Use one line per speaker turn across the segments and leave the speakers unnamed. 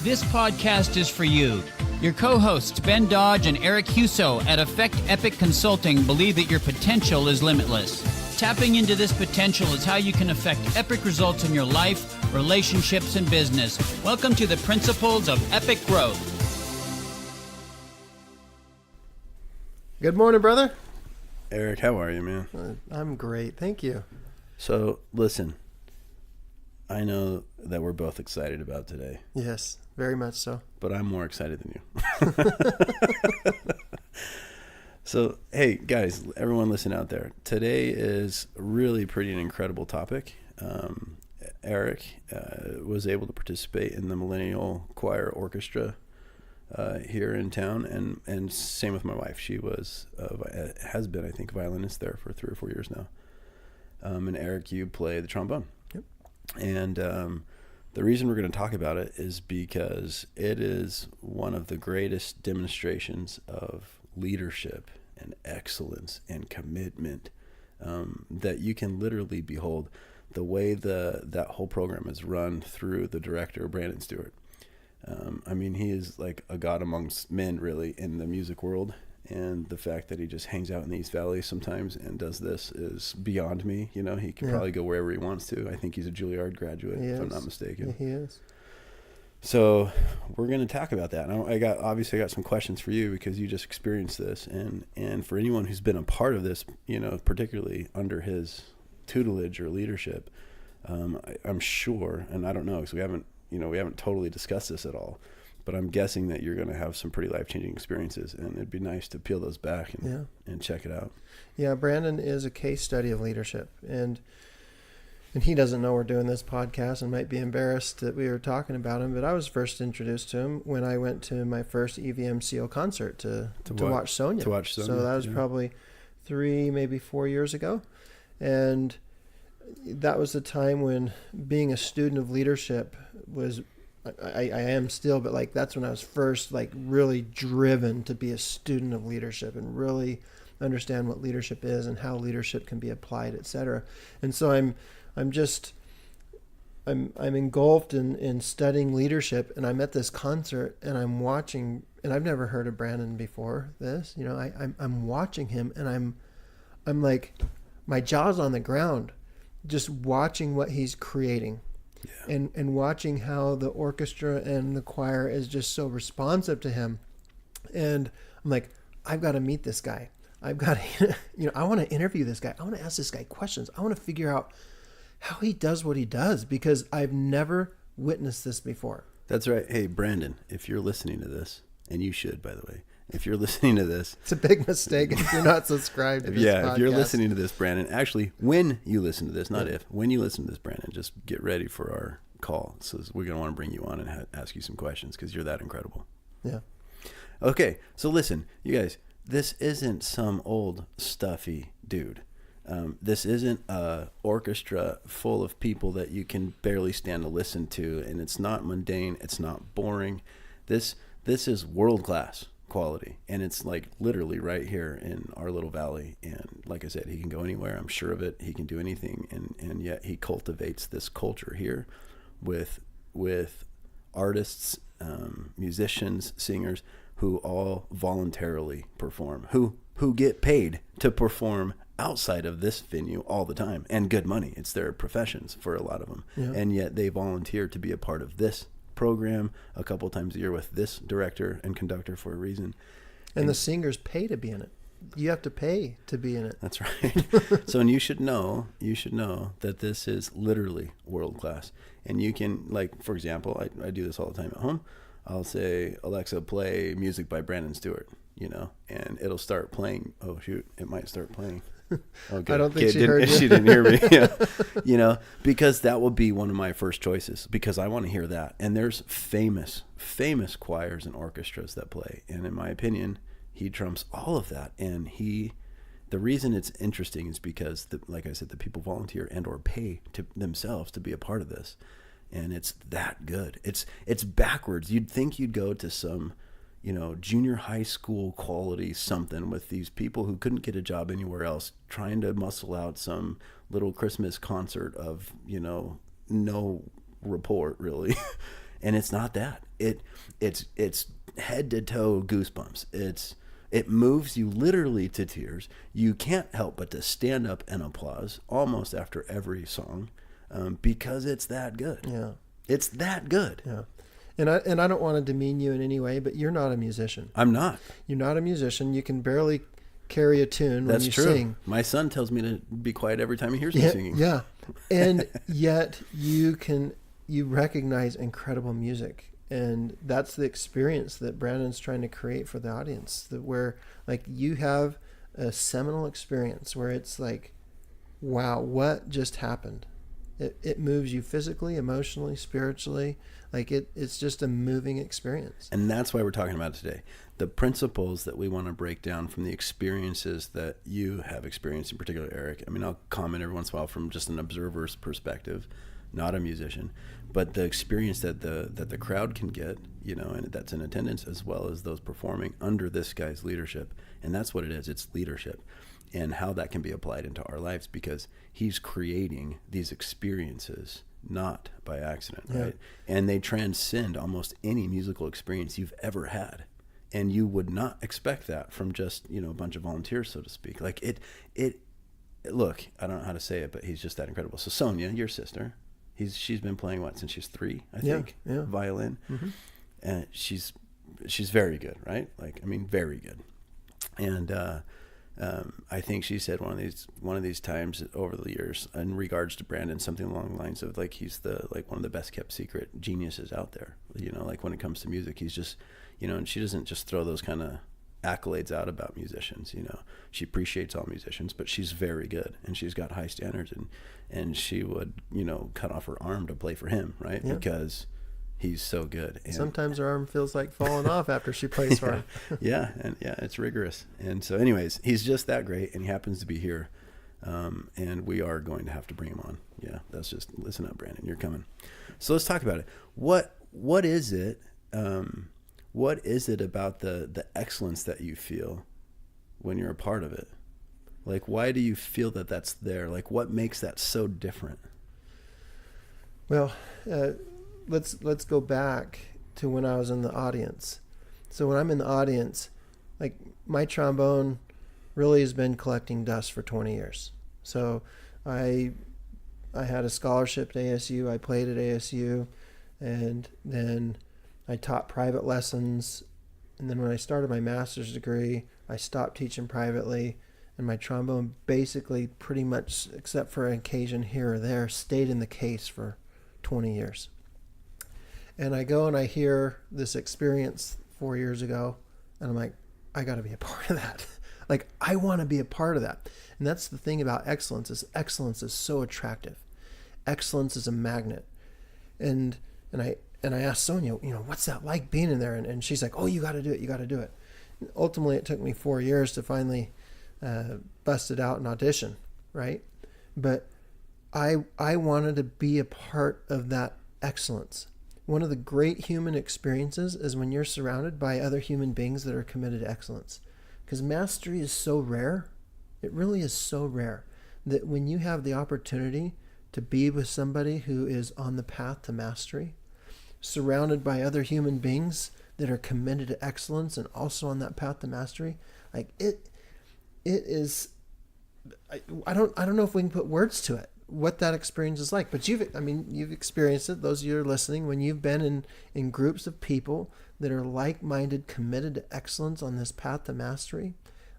This podcast is for you. Your co-hosts, Ben Dodge and Eric Huso at Effect Epic Consulting, believe that your potential is limitless. Tapping into this potential is how you can affect epic results in your life, relationships, and business. Welcome to the Principles of Epic Growth.
Good morning, brother.
Eric, how are you, man?
I'm great. Thank you.
So, listen, I know that we're both excited about today.
Yes, very much so.
But I'm more excited than you. So, hey, guys, everyone listen out there. Today is really pretty an incredible topic. Eric was able to participate in the Millennial Choir Orchestra here in town, and same with my wife. She has been, I think, violinist there for 3 or 4 years now. And Eric, you play the trombone.
Yep.
And the reason we're going to talk about it is because it is one of the greatest demonstrations of leadership and excellence and commitment that you can literally behold. The way that whole program is run through the director, Brandon Stewart. I mean, he is like a god amongst men, really, in the music world. And the fact that he just hangs out in the East Valley sometimes and does this is beyond me. You know, he can probably go wherever he wants to. I think he's a Juilliard graduate, if I'm not mistaken.
Yeah, he is.
So we're going to talk about that. And I got some questions for you because you just experienced this. And for anyone who's been a part of this, you know, particularly under his tutelage or leadership, I'm sure, and I don't know because we haven't totally discussed this at all, but I'm guessing that you're going to have some pretty life-changing experiences, and it'd be nice to peel those back and check it out.
Yeah, Brandon is a case study of leadership, and he doesn't know we're doing this podcast and might be embarrassed that we were talking about him, but I was first introduced to him when I went to my first EVMCO concert to watch Sonia.
To watch Sonia.
So that was probably 3, maybe 4 years ago, and that was the time when being a student of leadership was, I am still, but like that's when I was first like really driven to be a student of leadership and really understand what leadership is and how leadership can be applied, etc. And so I'm engulfed in studying leadership, and I'm at this concert and I'm watching, and I've never heard of Brandon before this, you know, I'm watching him, and I'm like, my jaw's on the ground just watching what he's creating. Yeah. And watching how the orchestra and the choir is just so responsive to him. And I'm like, I've got to meet this guy. I've got to, you know, I want to interview this guy. I want to ask this guy questions. I want to figure out how he does what he does, because I've never witnessed this before.
That's right. Hey, Brandon, if you're listening to this, and you should, by the way, if you're listening to this,
it's a big mistake if you're not subscribed to this podcast.
If you're listening to this, Brandon, actually, when you listen to this, not if, when you listen to this, Brandon, just get ready for our call. So we're going to want to bring you on and ask you some questions because you're that incredible.
Yeah.
Okay. So listen, you guys, this isn't some old stuffy dude. This isn't a orchestra full of people that you can barely stand to listen to, and it's not mundane. It's not boring. This is world-class quality, and it's like literally right here in our little valley. And like I said, he can go anywhere, I'm sure of it. He can do anything, and yet he cultivates this culture here with artists, musicians, singers who all voluntarily perform, who get paid to perform outside of this venue all the time, and good money. It's their professions for a lot of them. Yeah. And yet they volunteer to be a part of this program a couple times a year with this director and conductor for a reason.
And the singers pay to be in it. You have to pay to be in it.
That's right. So, and you should know that this is literally world class. And you can, like, for example, I do this all the time at home. I'll say, Alexa, play music by Brandon Stewart, you know, and it'll start playing. Oh shoot, it might start playing.
Oh, good. I don't think she heard you.
She didn't hear me. Yeah. You know, because that would be one of my first choices, because I want to hear that. And there's famous choirs and orchestras that play. And in my opinion, he trumps all of that. And the reason it's interesting is because, like I said, the people volunteer and or pay to themselves to be a part of this. And it's that good. It's backwards. You'd think you'd go to some, you know, junior high school quality something with these people who couldn't get a job anywhere else, trying to muscle out some little Christmas concert of, you know, no report really. And it's not that. It's head to toe goosebumps. It moves you literally to tears. You can't help but to stand up and applause almost after every song, because it's that good.
Yeah.
It's that good.
Yeah. And I don't want to demean you in any way, but you're not a musician.
I'm not.
You're not a musician. You can barely carry a tune when
That's
you
true.
sing.
My son tells me to be quiet every time he hears me
Yeah,
singing.
yeah. And yet you recognize incredible music. And that's the experience that Brandon's trying to create for the audience, that where like you have a seminal experience where it's like, wow, what just happened? It moves you physically, emotionally, spiritually. Like it's just a moving experience.
And that's why we're talking about it today. The principles that we want to break down from the experiences that you have experienced, in particular, Eric. I mean, I'll comment every once in a while from just an observer's perspective, not a musician, but the experience that the crowd can get, you know, and that's in attendance, as well as those performing under this guy's leadership. And that's what it is. It's leadership, and how that can be applied into our lives, because he's creating these experiences not by accident, right? And they transcend almost any musical experience you've ever had. And you would not expect that from just, you know, a bunch of volunteers, so to speak. Like look, I don't know how to say it, but he's just that incredible. So Sonia, your sister, she's been playing since she's 3, I think, violin. Mm-hmm. And she's very good, right? Like, I mean, very good. And I think she said one of these times over the years in regards to Brandon, something along the lines of like, he's one of the best kept secret geniuses out there, you know, like when it comes to music. He's just, you know, and she doesn't just throw those kind of accolades out about musicians, you know. She appreciates all musicians, but she's very good, and she's got high standards, and she would, you know, cut off her arm to play for him, right? Yeah. Because he's so good. And
sometimes her arm feels like falling off after she plays for him.
It's rigorous. And so anyways, he's just that great, and he happens to be here. And we are going to have to bring him on. Yeah, that's just, listen up, Brandon, you're coming. So let's talk about it. What is it? What is it about the excellence that you feel when you're a part of it? Like, why do you feel that that's there? Like, what makes that so different?
Well, let's go back to when I was in the audience. So when I'm in the audience, like, my trombone really has been collecting dust for 20 years. So I had a scholarship to ASU. I played at ASU, and then I taught private lessons. And then when I started my master's degree, I stopped teaching privately, and my trombone basically pretty much, except for an occasion here or there, stayed in the case for 20 years. And I go and I hear this experience 4 years ago, and I'm like, I got to be a part of that. Like, I want to be a part of that. And that's the thing about excellence is so attractive. Excellence is a magnet. And I asked Sonia, you know, what's that like being in there? And she's like, oh, you got to do it. You got to do it. And ultimately, it took me 4 years to finally bust it out and audition, right? But I wanted to be a part of that excellence. One of the great human experiences is when you're surrounded by other human beings that are committed to excellence. Because mastery is so rare. It really is so rare that when you have the opportunity to be with somebody who is on the path to mastery, surrounded by other human beings that are committed to excellence and also on that path to mastery, like it is, I don't know if we can put words to it, what that experience is like. But you've experienced it, those of you who are listening, when you've been in groups of people that are like-minded, committed to excellence on this path to mastery,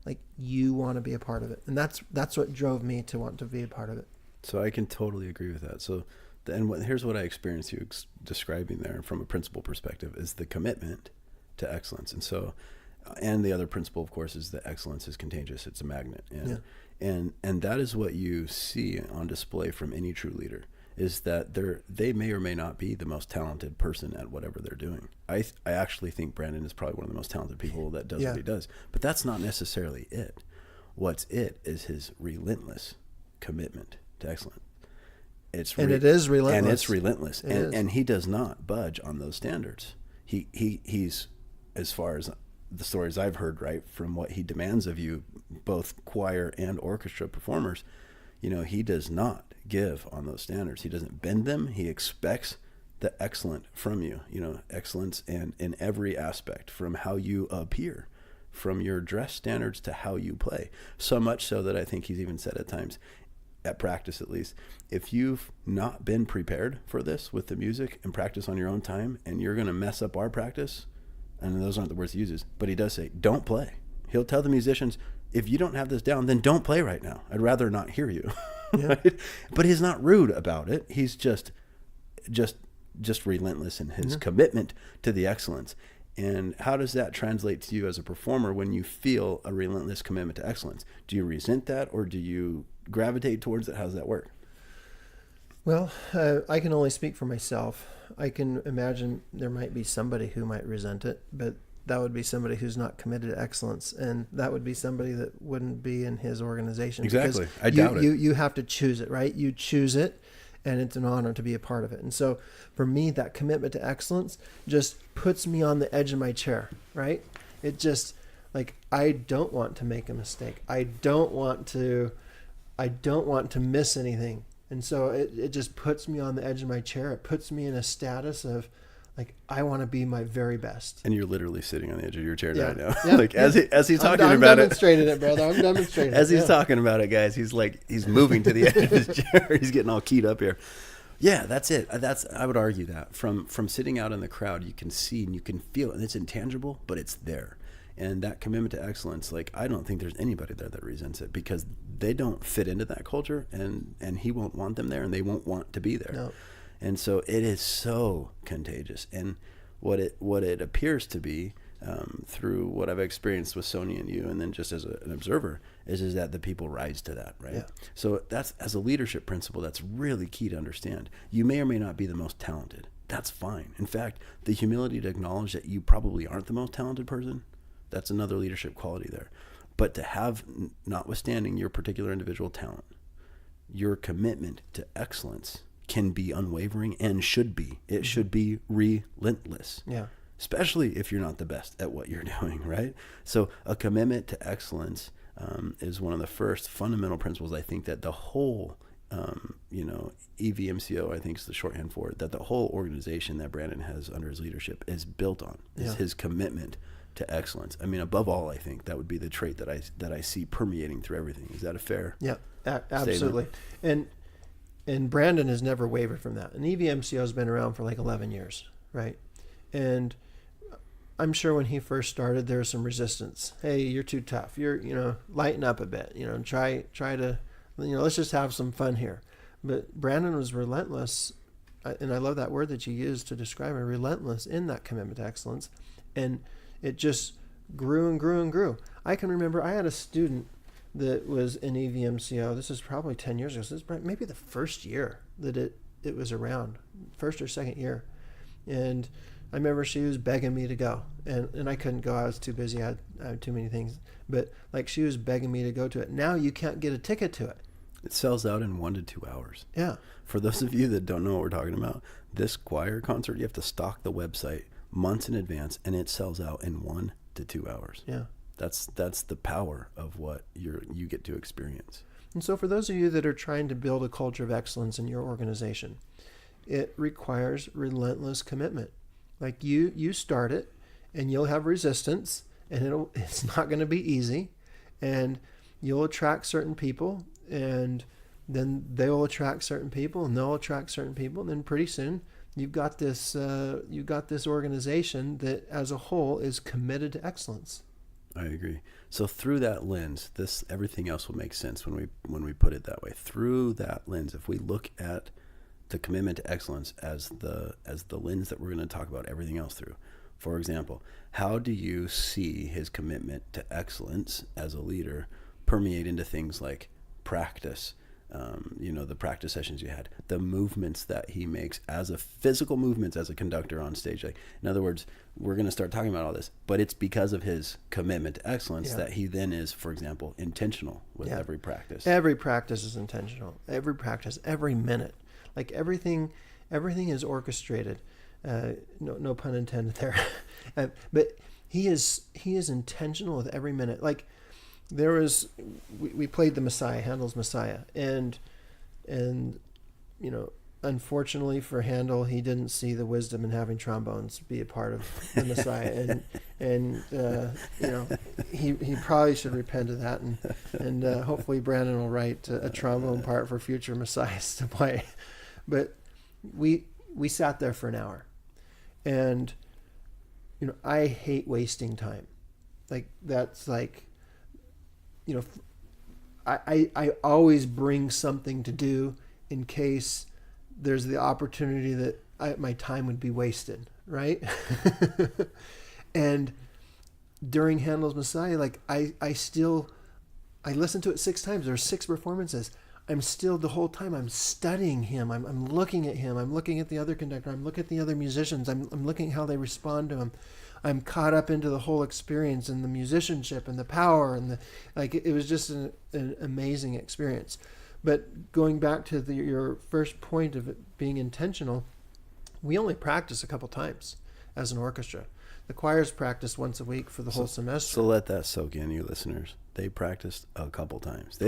like, you want to be a part of it. And that's what drove me to want to be a part of it.
So I can totally agree with that. So here's what I experienced you describing there from a principle perspective is the commitment to excellence. And so, and the other principle, of course, is that excellence is contagious. It's a magnet. And that is what you see on display from any true leader, is that they may or may not be the most talented person at whatever they're doing. I actually think Brandon is probably one of the most talented people that does what he does. But that's not necessarily it. What's it is his relentless commitment to excellence.
It is relentless.
And it's relentless. And he does not budge on those standards. He's, as far as the stories I've heard, right, from what he demands of you, both choir and orchestra performers, you know, he does not give on those standards. He doesn't bend them. He expects the excellent from you, excellence and in every aspect, from how you appear, from your dress standards to how you play. So much so that I think he's even said at times, at practice at least, if you've not been prepared for this with the music and practice on your own time, and you're going to mess up our practice, and those aren't the words he uses, but he does say, don't play. He'll tell the musicians, if you don't have this down, then don't play right now. I'd rather not hear you. Yeah. Right? But he's not rude about it. He's just relentless in his commitment to the excellence. And how does that translate to you as a performer when you feel a relentless commitment to excellence? Do you resent that, or do you gravitate towards it? How does that work?
Well, I can only speak for myself. I can imagine there might be somebody who might resent it, but that would be somebody who's not committed to excellence, and that would be somebody that wouldn't be in his organization.
Exactly. I doubt it.
You have to choose it, right? You choose it, and it's an honor to be a part of it. And so for me, that commitment to excellence just puts me on the edge of my chair, right? It just, like, I don't want to make a mistake. I don't want to miss anything. And so it just puts me on the edge of my chair. It puts me in a status of, like, I want to be my very best.
And you're literally sitting on the edge of your chair right now.
Yeah.
Like, as he's talking
I'm
about it.
I'm demonstrating it, brother. I'm demonstrating
As
it.
he's talking about it, guys, he's moving to the edge of his chair. He's getting all keyed up here. Yeah, that's it. I would argue that from sitting out in the crowd, you can see and you can feel it, and it's intangible, but it's there. And that commitment to excellence, like, I don't think there's anybody there that resents it, because they don't fit into that culture, and he won't want them there, and they won't want to be there.
No.
And so it is so contagious. And what it appears to be, through what I've experienced with Sonia and you, and then just as an observer, is that the people rise to that, right?
Yeah.
So that's, as a leadership principle, that's really key to understand. You may or may not be the most talented. That's fine. In fact, the humility to acknowledge that you probably aren't the most talented person, that's another leadership quality there. But to have, notwithstanding your particular individual talent, your commitment to excellence can be unwavering, and should be. It should be relentless.
Yeah.
Especially if you're not the best at what you're doing, right? So a commitment to excellence is one of the first fundamental principles, I think, that the whole, EVMCO, I think is the shorthand for it, that the whole organization that Brandon has under his leadership is built on, is his commitment to excellence. I mean, above all, I think that would be the trait that I see permeating through everything. Is that a fair
absolutely.
statement?
And Brandon has never wavered from that. And EVMCO has been around for like 11 years, right? And I'm sure when he first started, there was some resistance. Hey, you're too tough. You're, lighten up a bit. Try to, let's just have some fun here. But Brandon was relentless, and I love that word that you used to describe it, relentless in that commitment to excellence. And it just grew and grew and grew. I can remember I had a student that was in EVMCO. This is probably 10 years ago. So this is maybe the first year that it was around, first or second year. And I remember she was begging me to go, and I couldn't go. I was too busy. I had too many things. But like, she was begging me to go to it. Now you can't get a ticket to it.
It sells out in 1 to 2 hours.
Yeah.
For those of you that don't know what we're talking about, this choir concert, you have to stock the website months in advance, and it sells out in 1 to 2 hours.
Yeah.
That's the power of what you get to experience.
And so for those of you that are trying to build a culture of excellence in your organization, it requires relentless commitment. Like, you start it, and you'll have resistance, and it's not going to be easy, and you'll attract certain people, and then they will attract certain people, and they'll attract certain people, and then pretty soon you've got this organization that as a whole is committed to excellence.
I agree. So through that lens, everything else will make sense when we put it that way. Through that lens, if we look at the commitment to excellence as the lens that we're going to talk about everything else through. For example, how do you see his commitment to excellence as a leader permeate into things like practice? The practice sessions you had, the movements that he makes as a physical movements as a conductor on stage. Like, in other words, we're going to start talking about all this, but it's because of his commitment to excellence that he then is, for example, intentional with every practice.
Every practice is intentional. Every practice, every minute, like everything is orchestrated. No pun intended there. But he is intentional with every minute. Like, we played the Messiah, Handel's Messiah, and unfortunately for Handel, he didn't see the wisdom in having trombones be a part of the Messiah, and you know, he probably should repent of that, and hopefully Brandon will write a trombone part for future Messiahs to play. But we sat there for an hour, and you know, I hate wasting time. Like, that's like, you know, I always bring something to do in case there's the opportunity that my time would be wasted, right? And during Handel's Messiah, like I listened to it 6 times. There's 6 performances. I'm still, the whole time I'm studying him. I'm looking at him. I'm looking at the other conductor. I'm looking at the other musicians. I'm looking at how they respond to him. I'm caught up into the whole experience and the musicianship and the power and it was just an amazing experience. But going back to your first point of it being intentional, we only practice a couple times as an orchestra. The choirs practice once a week for the whole semester.
So let that soak in, you listeners. They practiced a couple times. They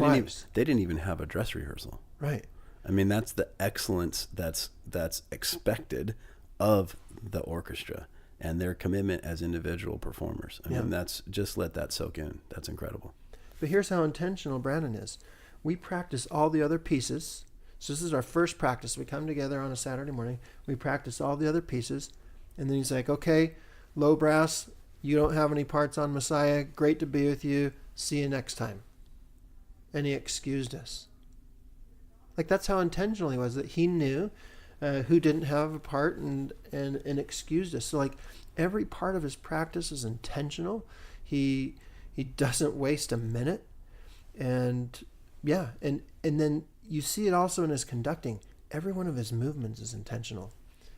didn't even have a dress rehearsal.
Right.
I mean, that's the excellence that's expected of the orchestra and their commitment as individual performers. I mean, that's, just let that soak in. That's incredible.
But here's how intentional Brandon is. We practice all the other pieces. So this is our first practice. We come together on a Saturday morning. We practice all the other pieces. And then he's like, okay, low brass, you don't have any parts on Messiah. Great to be with you. See you next time. And he excused us. Like, that's how intentional he was, that he knew who didn't have a part and excused us. So like, every part of his practice is intentional. He doesn't waste a minute. And yeah, and then you see it also in his conducting. Every one of his movements is intentional,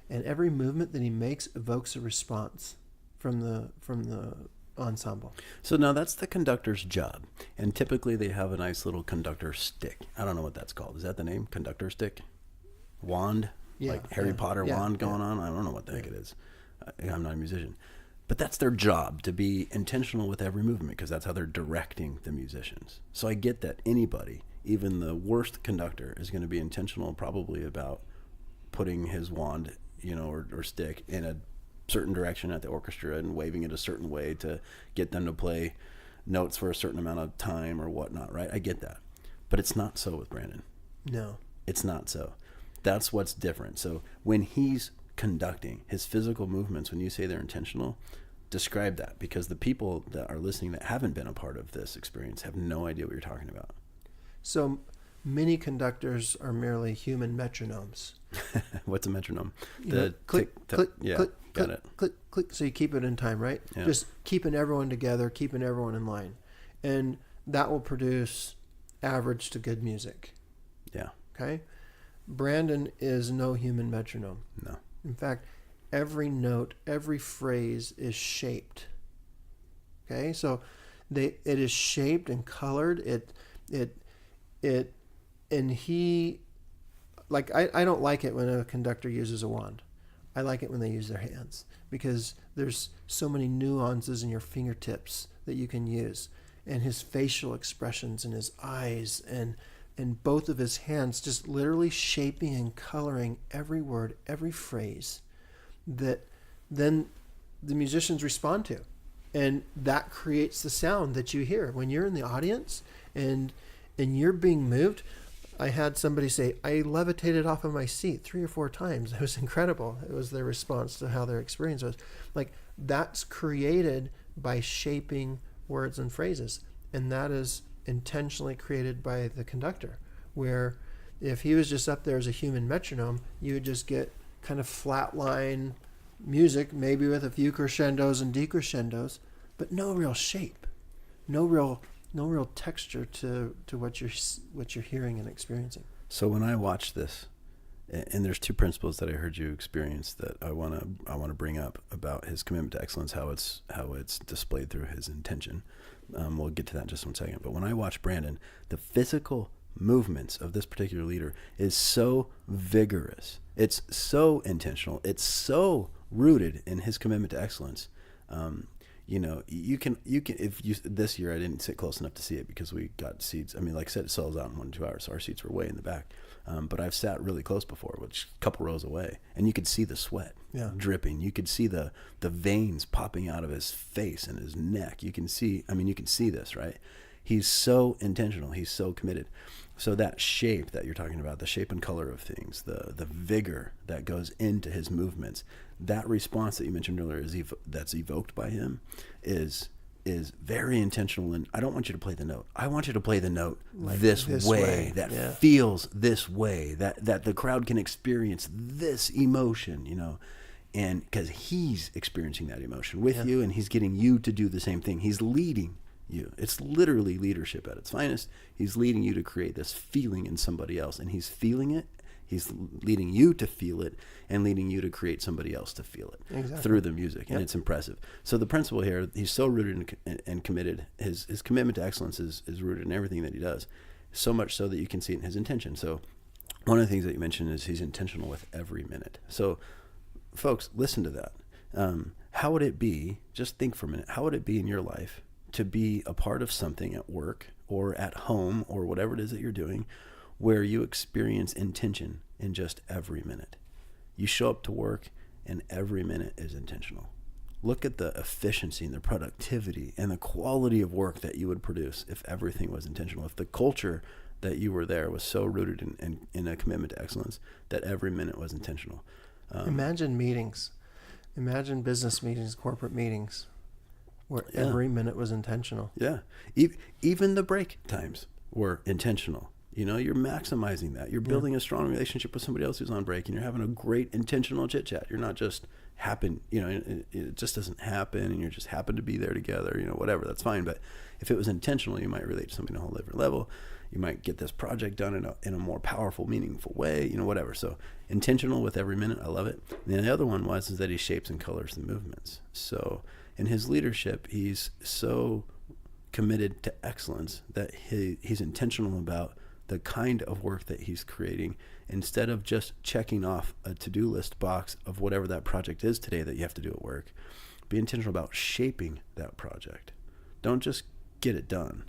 and every movement that he makes evokes a response from the ensemble.
So now that's the conductor's job, and typically they have a nice little conductor stick. I don't know what that's called. Is that the name? Conductor stick? Wand?
Yeah,
like Harry Potter wand going on? I don't know what the heck it is. I'm not a musician. But that's their job, to be intentional with every movement, because that's how they're directing the musicians. So I get that anybody, even the worst conductor, is going to be intentional probably about putting his wand, you know, or stick in a certain direction at the orchestra and waving it a certain way to get them to play notes for a certain amount of time or whatnot, right? I get that. But it's not so with Brandon.
No.
It's not so. That's what's different. So when he's conducting, his physical movements, when you say they're intentional, describe that, because the people that are listening that haven't been a part of this experience have no idea what you're talking about.
So many conductors are merely human metronomes.
What's a metronome?
Click, click,
yeah,
click,
got
click,
it.
click, click. So you keep it in time, right?
Yeah.
Just keeping everyone together, keeping everyone in line. And that will produce average to good music.
Yeah.
Okay? Brandon is no human metronome.
No.
In fact, every note, every phrase is shaped. Okay? So it is shaped and colored. And he, like, I don't like it when a conductor uses a wand. I like it when they use their hands, because there's so many nuances in your fingertips that you can use, and his facial expressions and his eyes and both of his hands, just literally shaping and coloring every word, every phrase that then the musicians respond to. And that creates the sound that you hear when you're in the audience and you're being moved. I had somebody say, I levitated off of my seat 3 or 4 times. It was incredible. It was their response to how their experience was. Like, that's created by shaping words and phrases. And that is intentionally created by the conductor, where if he was just up there as a human metronome, you would just get kind of flatline music, maybe with a few crescendos and decrescendos, but no real shape, no real texture to what you're hearing and experiencing.
So when I watch this, and there's 2 principles that I heard you experience that I want to bring up about his commitment to excellence, how it's displayed through his intention. We'll get to that in just 1 second. But when I watch Brandon, the physical movements of this particular leader is so vigorous. It's so intentional. It's so rooted in his commitment to excellence. if you, this year I didn't sit close enough to see it because we got seats. I mean, like I said, it sells out in 1 to 2 hours. So our seats were way in the back. But I've sat really close before, which a couple rows away, and you could see the sweat dripping. You could see the veins popping out of his face and his neck. You can see this, right? He's so intentional. He's so committed. So that shape that you're talking about, the shape and color of things, the vigor that goes into his movements, that response that you mentioned earlier that's evoked by him is very intentional. And I don't want you to play the note. I want you to play the note like this way that feels this way, that the crowd can experience this emotion, and because he's experiencing that emotion with you, and he's getting you to do the same thing. He's leading you. It's literally leadership at its finest. He's leading you to create this feeling in somebody else, and he's feeling it. He's leading you to feel it and leading you to create somebody else to feel it through the music. And it's impressive. So the principle here, he's so rooted and committed. His commitment to excellence is rooted in everything that he does, so much so that you can see it in his intention. So one of the things that you mentioned is he's intentional with every minute. So folks, listen to that. How would it be, just think for a minute, how would it be in your life to be a part of something at work or at home or whatever it is that you're doing where you experience intention in just every minute? You show up to work and every minute is intentional. Look at the efficiency and the productivity and the quality of work that you would produce if everything was intentional. If the culture that you were there was so rooted in a commitment to excellence that every minute was intentional.
Imagine meetings. Imagine business meetings, corporate meetings, where every minute was intentional.
Yeah. Even the break times were intentional. You're maximizing that. You're building a strong relationship with somebody else who's on break, and you're having a great intentional chit chat. You're not just it just doesn't happen, and you just happen to be there together, whatever, that's fine. But if it was intentional, you might relate to somebody on a whole different level. You might get this project done in a more powerful, meaningful way, whatever. So intentional with every minute. I love it. And then the other one is that he shapes and colors the movements. So in his leadership, he's so committed to excellence that he's intentional about the kind of work that he's creating. Instead of just checking off a to-do list box of whatever that project is today that you have to do at work, be intentional about shaping that project. Don't just get it done.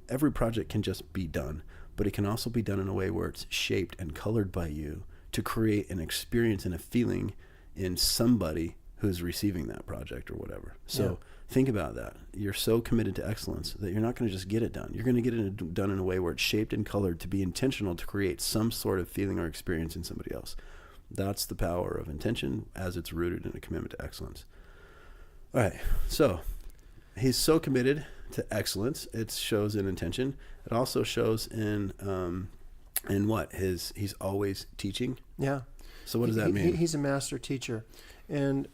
Every project can just be done, but it can also be done in a way where it's shaped and colored by you to create an experience and a feeling in somebody who's receiving that project or whatever. So think about that. You're so committed to excellence that you're not going to just get it done. You're going to get it done in a way where it's shaped and colored to be intentional to create some sort of feeling or experience in somebody else. That's the power of intention as it's rooted in a commitment to excellence. All right. So he's so committed to excellence. It shows in intention. It also shows in what? He's always teaching.
Yeah.
So what does that mean?
He's a master teacher. And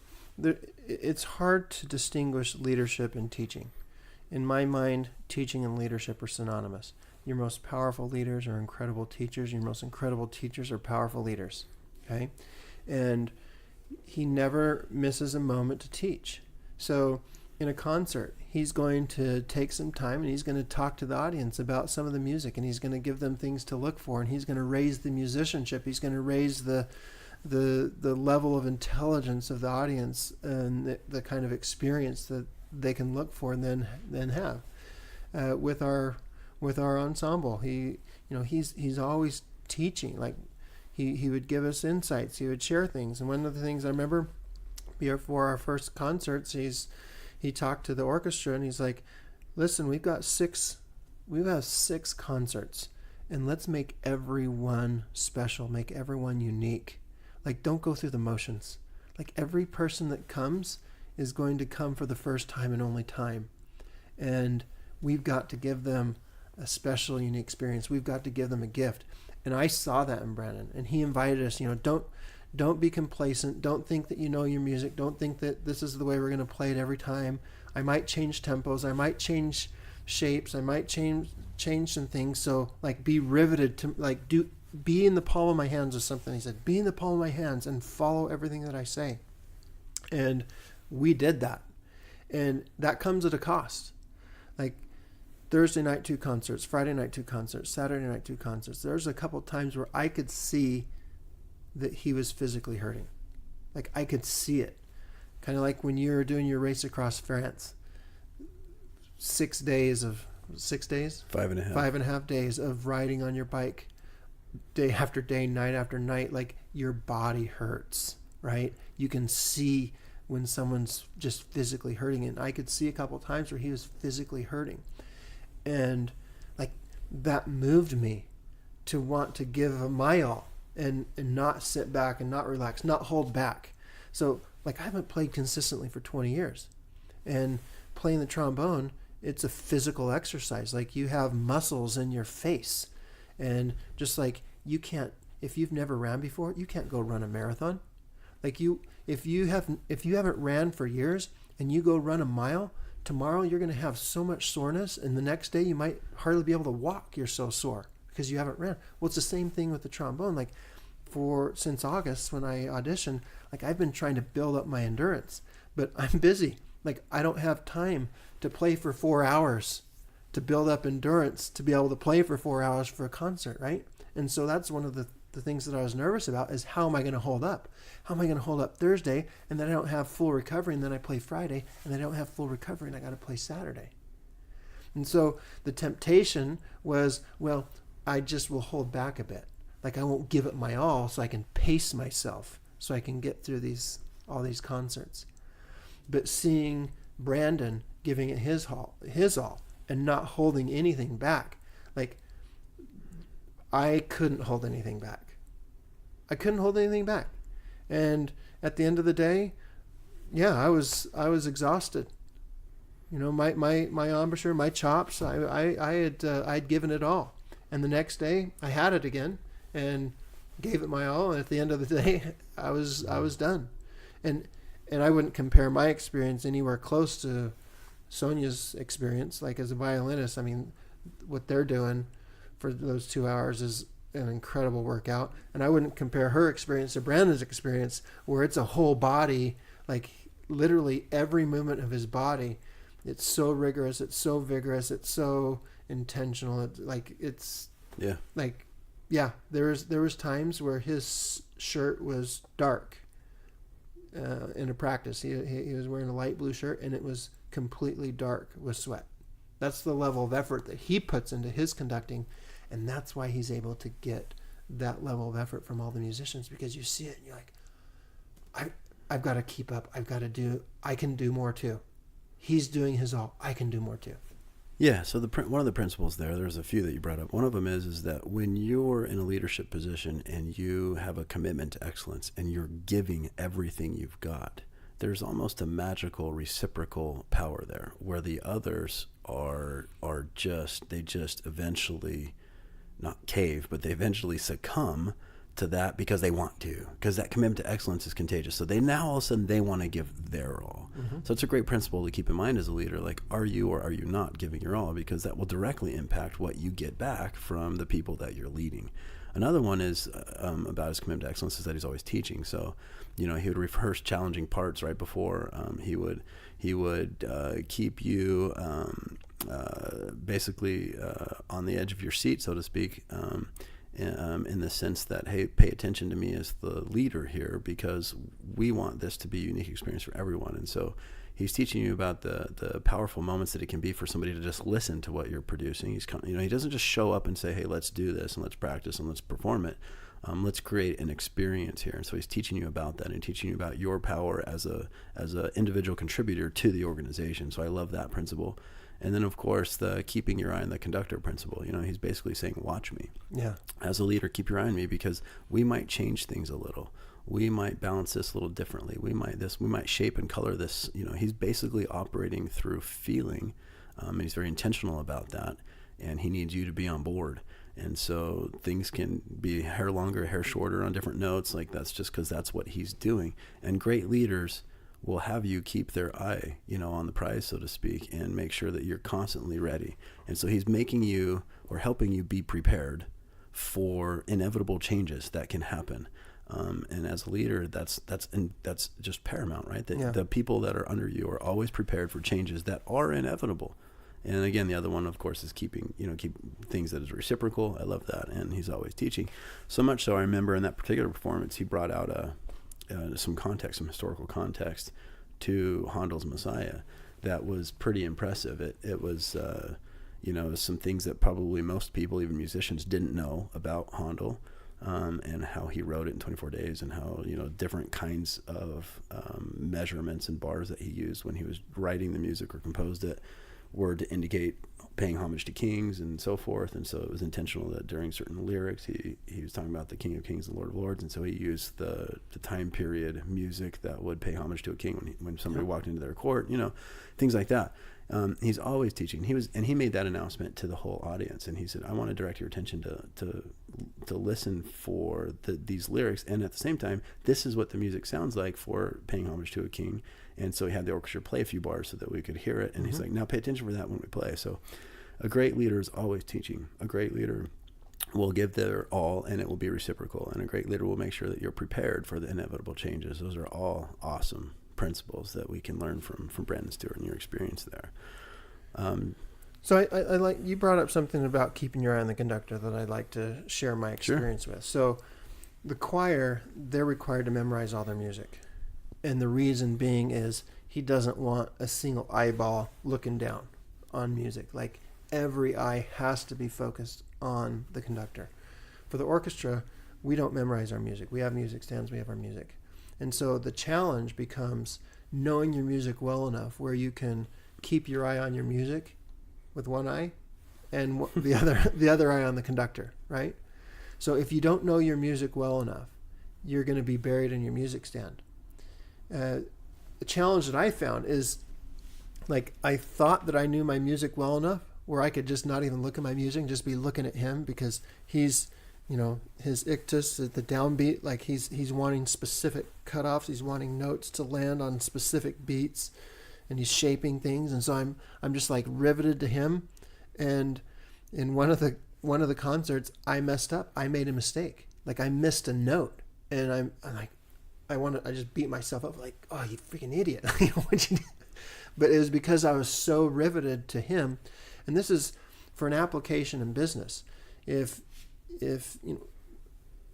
it's hard to distinguish leadership and teaching. In my mind, teaching and leadership are synonymous. Your most powerful leaders are incredible teachers. Your most incredible teachers are powerful leaders. Okay? And he never misses a moment to teach. So in a concert, he's going to take some time and he's going to talk to the audience about some of the music, and he's going to give them things to look for, and he's going to raise the musicianship. He's going to raise the level of intelligence of the audience and the kind of experience that they can look for and then have with our ensemble. He's always teaching. Like he would give us insights. He would share things. And one of the things I remember before our first concerts, he talked to the orchestra and he's like, "Listen, we have 6 concerts, and let's make everyone special, make everyone unique. Like, don't go through the motions. Like, every person that comes is going to come for the first time and only time. And we've got to give them a special, unique experience. We've got to give them a gift." And I saw that in Brandon. And he invited us, don't be complacent. Don't think that you know your music. Don't think that this is the way we're going to play it every time. I might change tempos. I might change shapes. I might change some things. So, be riveted to, be in the palm of my hands or something. He said, be in the palm of my hands and follow everything that I say. And we did that. And that comes at a cost. Thursday night, 2 concerts, Friday night, 2 concerts, Saturday night, 2 concerts. There's a couple times where I could see that he was physically hurting. I could see it Kind of like when you're doing your race across France. 6 days?
5.5.
5.5 days of riding on your bike, day after day, night after night. Like, your body hurts, right? You can see when someone's just physically hurting. And I could see a couple of times where he was physically hurting. And like, that moved me to want to give my all and not sit back and not relax, not hold back. So like, I haven't played consistently for 20 years, and playing the trombone, it's a physical exercise. Like, you have muscles in your face, and just like, you can't, if you've never ran before, you can't go run a marathon. Like, if you haven't ran for years and you go run a mile, tomorrow you're going to have so much soreness, and the next day you might hardly be able to walk. You're so sore because you haven't ran. Well, it's the same thing with the trombone. Like, since August, when I auditioned, like, I've been trying to build up my endurance, but I'm busy. Like, I don't have time to play for 4 hours to build up endurance to be able to play for 4 hours for a concert, right? And so that's one of the things that I was nervous about, is how am I going to hold up? How am I going to hold up Thursday, and then I don't have full recovery, and then I play Friday, and then I don't have full recovery, and I got to play Saturday. And so the temptation was, well, I just will hold back a bit. Like, I won't give it my all, so I can pace myself, so I can get through all these concerts. But seeing Brandon giving it his all, and not holding anything back, like, I couldn't hold anything back. And at the end of the day, yeah, I was exhausted. You know, my embouchure, my chops, I'd given it all. And the next day I had it again and gave it my all. And at the end of the day, I was done. And I wouldn't compare my experience anywhere close to Sonia's experience. Like, as a violinist, I mean, what they're doing for those 2 hours is an incredible workout. And I wouldn't compare her experience to Brandon's experience, where it's a whole body, like, literally every movement of his body. It's so rigorous, it's so vigorous, it's so intentional. There was times where his shirt was dark in a practice. He was wearing a light blue shirt, and it was completely dark with sweat. That's the level of effort that he puts into his conducting, and that's why he's able to get that level of effort from all the musicians, because you see it and you're like, I've got to keep up. I can do more too. He's doing his all. I can do more too.
Yeah, so one of the principles there's a few that you brought up. One of them is that when you're in a leadership position and you have a commitment to excellence and you're giving everything you've got, there's almost a magical reciprocal power there, where the others are just eventually not cave, but they eventually succumb to that because they want to, because that commitment to excellence is contagious. So they now all of a sudden they want to give their all. Mm-hmm. So it's a great principle to keep in mind as a leader. Like, are you or are you not giving your all? Because that will directly impact what you get back from the people that you're leading. Another one is about his commitment to excellence is that he's always teaching. So, you know, he would rehearse challenging parts right before. He would keep you basically on the edge of your seat, so to speak. In the sense that, hey, pay attention to me as the leader here, because we want this to be a unique experience for everyone. And so he's teaching you about the powerful moments that it can be for somebody to just listen to what you're producing. He doesn't just show up and say, hey, let's do this and let's practice and let's perform it. Let's create an experience here. And so he's teaching you about that and teaching you about your power as a individual contributor to the organization. So I love that principle. And then, of course, the keeping your eye on the conductor principle. You know, he's basically saying, watch me. Yeah. As a leader, keep your eye on me, because we might change things a little. We might balance this a little differently. We might shape and color this. You know, he's basically operating through feeling, and he's very intentional about that. And he needs you to be on board. And so things can be hair longer, hair shorter on different notes. Like, that's just because that's what he's doing. And great leaders will have you keep their eye, you know, on the prize, so to speak, and make sure that you're constantly ready. And so he's making you or helping you be prepared for inevitable changes that can happen. And as a leader, that's just paramount, right? The people that are under you are always prepared for changes that are inevitable. And again, the other one, of course, is keep things that is reciprocal. I love that. And he's always teaching. So much so, I remember in that particular performance, he brought out some historical context to Handel's Messiah that was pretty impressive. It was, some things that probably most people, even musicians, didn't know about Handel, and how he wrote it in 24 days, and how, different kinds of measurements and bars that he used when he was writing the music or composed it were to indicate paying homage to kings and so forth. And so it was intentional that during certain lyrics he was talking about the King of Kings and Lord of Lords, and so he used the time period music that would pay homage to a king when somebody walked into their court, things like that. He's always teaching. He made that announcement to the whole audience, and he said, I want to direct your attention to listen for these lyrics, and at the same time, this is what the music sounds like for paying homage to a king. And so he had the orchestra play a few bars so that we could hear it, and he's like, now pay attention for that when we play. So a great leader is always teaching. A great leader will give their all, and it will be reciprocal, and a great leader will make sure that you're prepared for the inevitable changes. Those are all awesome principles that we can learn from Brandon Stewart and your experience there.
So I like, you brought up something about keeping your eye on the conductor that I'd like to share my experience with. So the choir, they're required to memorize all their music. And the reason being is he doesn't want a single eyeball looking down on music. Like, every eye has to be focused on the conductor. For the orchestra, we don't memorize our music. We have music stands, we have our music. And so the challenge becomes knowing your music well enough where you can keep your eye on your music with one eye and the other eye on the conductor, right? So if you don't know your music well enough, you're going to be buried in your music stand. The challenge that I found is, like, I thought that I knew my music well enough where I could just not even look at my music and just be looking at him, because he's, his ictus, the downbeat, like he's wanting specific cutoffs, he's wanting notes to land on specific beats, and he's shaping things, and so I'm just like riveted to him. And in one of the concerts, I messed up. I made a mistake. Like, I missed a note, and I'm like, I just beat myself up, like, oh, you freaking idiot. What'd you do? But it was because I was so riveted to him. And this is for an application in business. If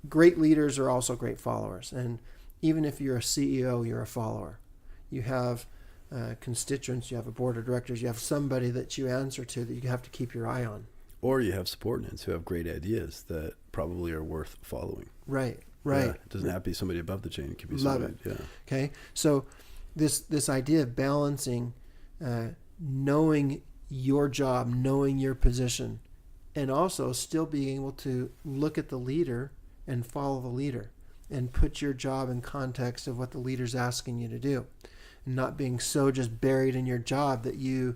great leaders are also great followers. And even if you're a CEO, you're a follower. You have constituents, you have a board of directors, you have somebody that you answer to that you have to keep your eye on.
Or you have subordinates who have great ideas that probably are worth following.
Right.
Yeah, it doesn't have to be somebody above the chain. It could be somebody.
Love it. Yeah. Okay. So this idea of balancing, knowing your job, knowing your position, and also still being able to look at the leader and follow the leader and put your job in context of what the leader's asking you to do, and not being so just buried in your job that you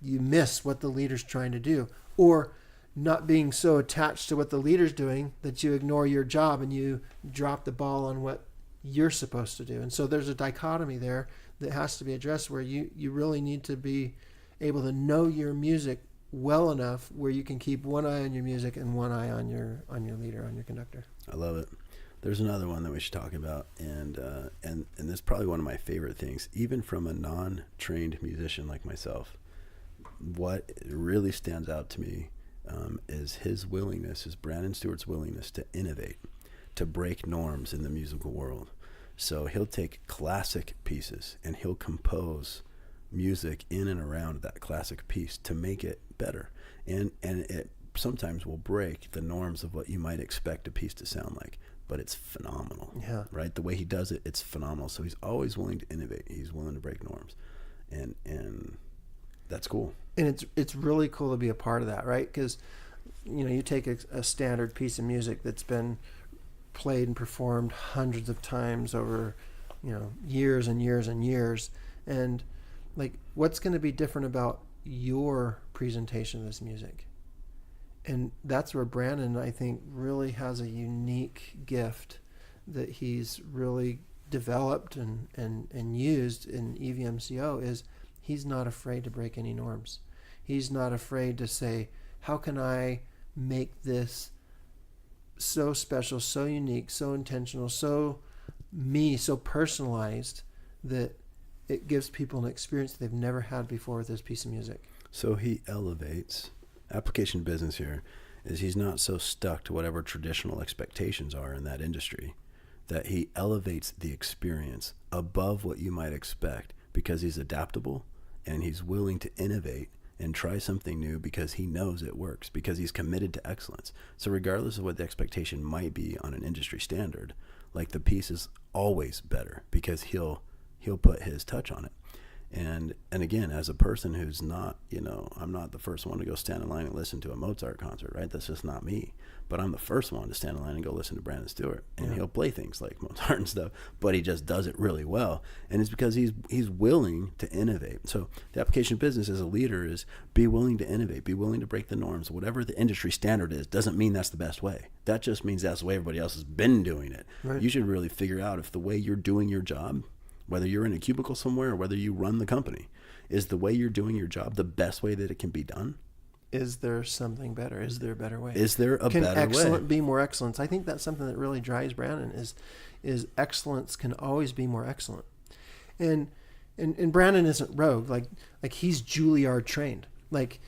miss what the leader's trying to do, or not being so attached to what the leader's doing that you ignore your job and you drop the ball on what you're supposed to do. And so there's a dichotomy there that has to be addressed, where you really need to be able to know your music well enough where you can keep one eye on your music and one eye on your leader, on your conductor.
I love it. There's another one that we should talk about, and this is probably one of my favorite things, even from a non-trained musician like myself. What really stands out to me is Brandon Stewart's willingness to innovate, to break norms in the musical world. So he'll take classic pieces and he'll compose music in and around that classic piece to make it better. And it sometimes will break the norms of what you might expect a piece to sound like, but it's phenomenal.
Yeah.
Right? The way he does it, it's phenomenal. So he's always willing to innovate. He's willing to break norms. And that's cool.
And it's really cool to be a part of that, right? Because, you take a standard piece of music that's been played and performed hundreds of times over, years and years and years. And, like, what's going to be different about your presentation of this music? And that's where Brandon, I think, really has a unique gift that he's really developed and used in EVMCO, is he's not afraid to break any norms. He's not afraid to say, how can I make this so special, so unique, so intentional, so me, so personalized that it gives people an experience they've never had before with this piece of music.
So he elevates. Application business here is he's not so stuck to whatever traditional expectations are in that industry, that he elevates the experience above what you might expect because he's adaptable and he's willing to innovate and try something new because he knows it works, because he's committed to excellence. So regardless of what the expectation might be on an industry standard, like the piece is always better because he'll put his touch on it. And again, as a person who's not, I'm not the first one to go stand in line and listen to a Mozart concert, right? That's just not me. But I'm the first one to stand in line and go listen to Brandon Stewart. And he'll play things like Mozart and stuff, but he just does it really well. And it's because he's willing to innovate. So the application of business as a leader is be willing to innovate, be willing to break the norms. Whatever the industry standard is doesn't mean that's the best way. That just means that's the way everybody else has been doing it. Right. You should really figure out if the way you're doing your job, whether you're in a cubicle somewhere or whether you run the company, is the way you're doing your job the best way that it can be done?
Is there something better? Is there a better way?
Is there a better way?
Can excellent be more excellence? I think that's something that really drives Brandon is excellence can always be more excellent. And Brandon isn't rogue. Like he's Juilliard trained. Like,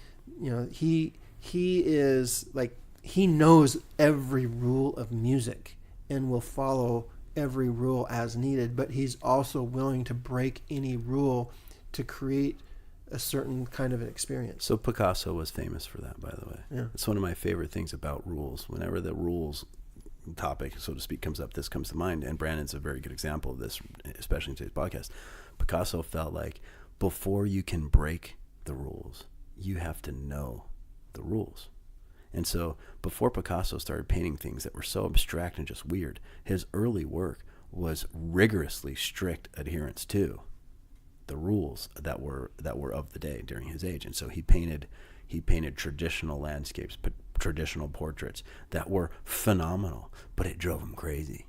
he is like, he knows every rule of music and will follow every rule as needed, but he's also willing to break any rule to create a certain kind of an experience.
So Picasso was famous for that, by the way.
Yeah.
It's one of my favorite things about rules. Whenever the rules topic, so to speak, comes up, this comes to mind, and Brandon's a very good example of this, especially in today's podcast. Picasso felt like before you can break the rules, you have to know the rules. And so before Picasso started painting things that were so abstract and just weird, his early work was rigorously strict adherence to the rules that were of the day during his age. And so he painted traditional landscapes, traditional portraits that were phenomenal, but it drove him crazy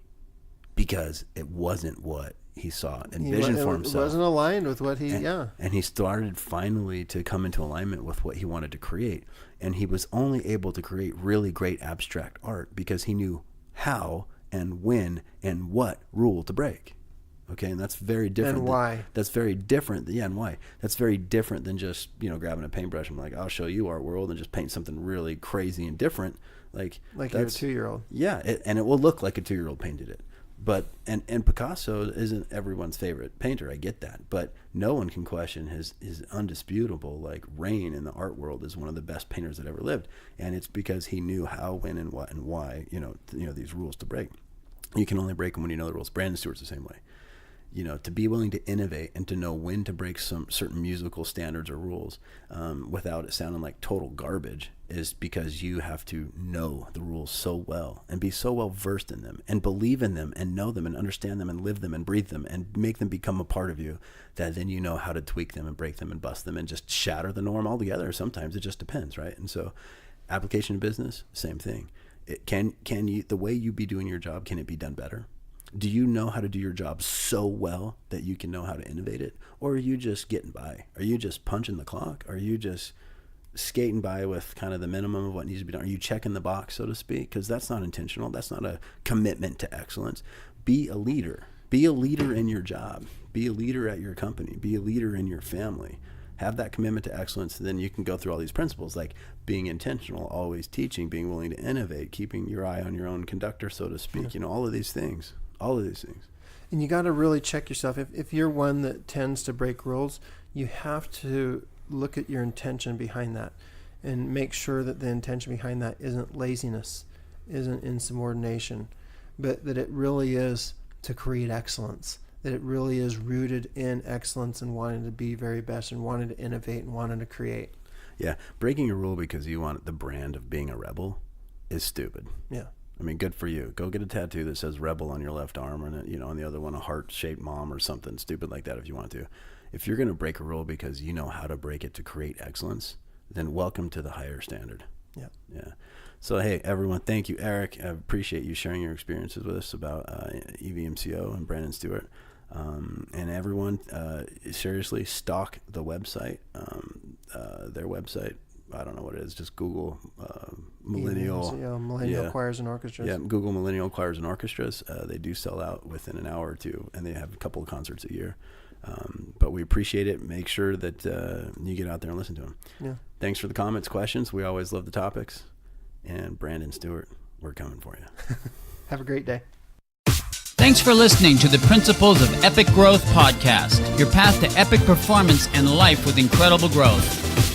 because it wasn't what he saw envisioned for himself.
It wasn't aligned with what he,
And he started finally to come into alignment with what he wanted to create. And he was only able to create really great abstract art because he knew how and when and what rule to break. Okay, and that's very different.
And why?
That's very different. Yeah, and why? That's very different than just, grabbing a paintbrush and like, I'll show you our world and just paint something really crazy and different. Like
you're a 2-year-old.
Yeah, and it will look like a 2-year-old painted it. But and Picasso isn't everyone's favorite painter. I get that, but no one can question his undisputable reign in the art world as one of the best painters that ever lived, and it's because he knew how, when, and what, and why. These rules to break. You can only break them when you know the rules. Brandon Stewart's the same way. To be willing to innovate and to know when to break some certain musical standards or rules without it sounding like total garbage is because you have to know the rules so well and be so well versed in them and believe in them and know them and understand them and live them and breathe them and make them become a part of you, that then you know how to tweak them and break them and bust them and just shatter the norm altogether. Sometimes it just depends, right? And so application of business, same thing. It can you, the way you be doing your job, can it be done better? Do you know how to do your job so well that you can know how to innovate it? Or are you just getting by? Are you just punching the clock? Are you just skating by with kind of the minimum of what needs to be done? Are you checking the box, so to speak? Because that's not intentional. That's not a commitment to excellence. Be a leader. Be a leader in your job. Be a leader at your company. Be a leader in your family. Have that commitment to excellence, and then you can go through all these principles like being intentional, always teaching, being willing to innovate, keeping your eye on your own conductor, so to speak. All of these things. All of these things.
And you got to really check yourself. If you're one that tends to break rules, you have to look at your intention behind that and make sure that the intention behind that isn't laziness, isn't insubordination, but that it really is to create excellence, that it really is rooted in excellence and wanting to be very best and wanting to innovate and wanting to create.
Yeah. Breaking a rule because you want the brand of being a rebel is stupid.
Yeah.
I mean, good for you. Go get a tattoo that says rebel on your left arm and, on the other one, a heart-shaped mom or something stupid like that if you want to. If you're going to break a rule because you know how to break it to create excellence, then welcome to the higher standard.
Yeah.
Yeah. So, hey, everyone, thank you, Eric. I appreciate you sharing your experiences with us about EVMCO and Brandon Stewart. And everyone, seriously, stalk the website, their website. I don't know what it is. Just Google millennial.
Millennial choirs and orchestras.
Yeah, Google millennial choirs and orchestras. They do sell out within an hour or two, and they have a couple of concerts a year. But we appreciate it. Make sure that you get out there and listen to them.
Yeah.
Thanks for the comments, questions. We always love the topics. And Brandon Stewart, we're coming for you.
Have a great day.
Thanks for listening to the Principles of Epic Growth podcast, your path to epic performance and life with incredible growth.